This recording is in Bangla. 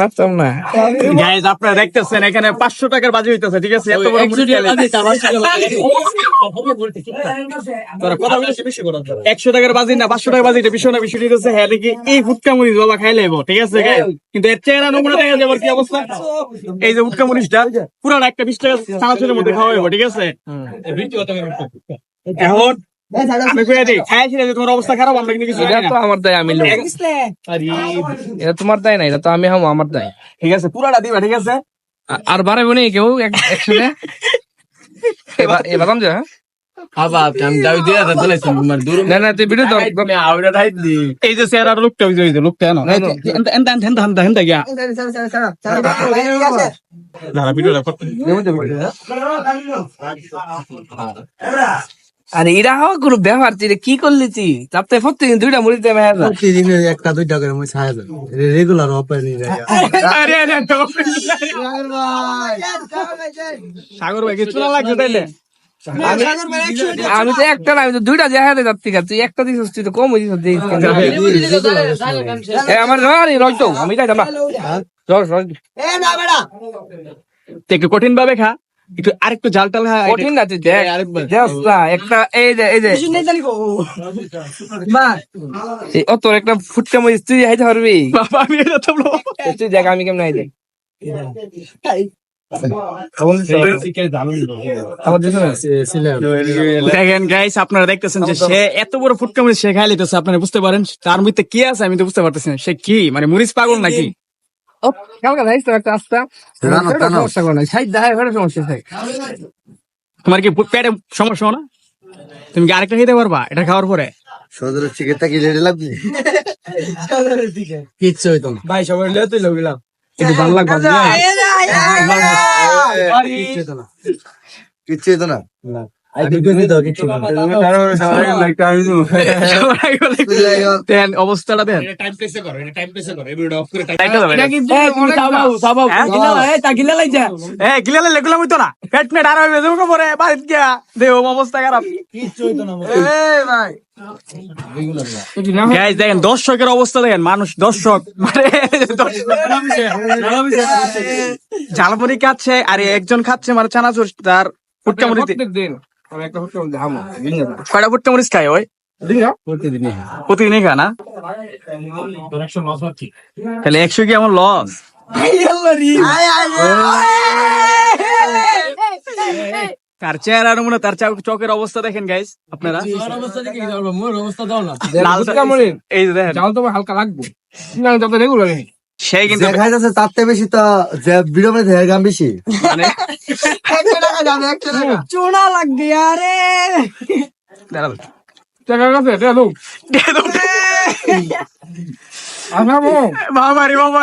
পারতাম না। গাইজ আপনারা দেখতেছেন এখানে 500 টাকার বাজি হইতেছে, ঠিক আছে? এত বড় 100 টাকার বাজি না, 500 টাকার বাজি, এটা বিষয় না। বিষয়টি হচ্ছে হ্যাঁ দেখি এই ফুটকা মরিচ বাবা খাই লাইব, ঠিক আছে? কিন্তু এর চেহারা নমুনা দেখা যাবে কি অবস্থা। এই যে ফুটকা মরিচটা পুরান একটা 20 টাকা চানাচুরের মধ্যে খাওয়া হইব, ঠিক আছে? এখন আমি কইয়া দিই খাইছি না যে তোমার অবস্থা খারাপ, আমরা কিন্তু কিছু এটা তো আমার দায়, আমি লোক। এটা তোমার দায় না, এটা তো আমি হাম, আমার দায়। ঠিক আছে, পুরাটা দিবা, ঠিক আছে? আর বাড়াবো নি কেউ একসাথে? বাদাম যা না না, তুই ভিডিও এই যে চেহারা লোকটা, ওই যে লোকটা না গিয়া যারা ভিডিওটা করতে আরে এরা হওয়া কোনো ব্যাপার, তুই কি করলি? তুই সপ্তাহে প্রত্যেকদিন 2টা মুড়ি দেবে। একটা 2 টাকার মই ছায়া যায় রেগুলার অপারেনি আরে সাগর ভাই কিছু না লাগছে তাইলে আমি তো একটা না, আমি তো 2টা দেখাতে যাচ্ছি। তুই একটা দিছিস, তুই তো কম হয়েছিস। আমার রইতো আমি যাইতাম না। একটু কঠিন ভাবে খা, একটু আরেকটু জাল টাল খা। কঠিন না, তুই দেখ না একটা। এই যে তোর একটা ফুটকা মরিচ তুই খাইতে পারবি? বাবা আমি এটা তো তুই দেখ আমি কেমন খাইতে। দেখেন গাইস, আপনারা দেখতেছেন যে সে এত বড় ফুটকা মরিচ সে খাই লিতেছে। আপনারা বুঝতে পারেন তার মধ্যে কি আছে, আমি তো বুঝতে পারতেছি না। সে কি মানে মরিচ পাগল নাকি? তোমার কি পেটে সমস্যা না? তুমি কি আরেকটা খেতে পারবা এটা খাওয়ার পরে? সদরের চিকিৎসা কি রেডি লাগবে? কিচ্ছু হইতো না ভাই, সবাই তুই লগিলাম একটু ভালো লাগবে। কিচ্ছু হইতো না অবস্থাটা দেন। অবস্থা খারাপ। দেখেন দর্শকের অবস্থা, দেখেন মানুষ দর্শক মানে ঝালমুড়ি খাচ্ছে আর একজন খাচ্ছে মানে চানাচুর। তার ফুটকা মরিচ কয়টা ফুটকা মরিচ খায় ওই প্রতিদিনই খা না? তাহলে 100 কি আমার লস? তার চেহারা নমুনা, তার চোখের অবস্থা দেখেন গাইস আপনারা। এই যে দেখেন হালকা লাগবে রেগুলার। সেই কিন্তু দেখা যাচ্ছে তার থেকে বেশি তো যে ভিডিও মধ্যে গাম বেশি মানে চোনা লাগবে। আরে বাবা রে বাবা,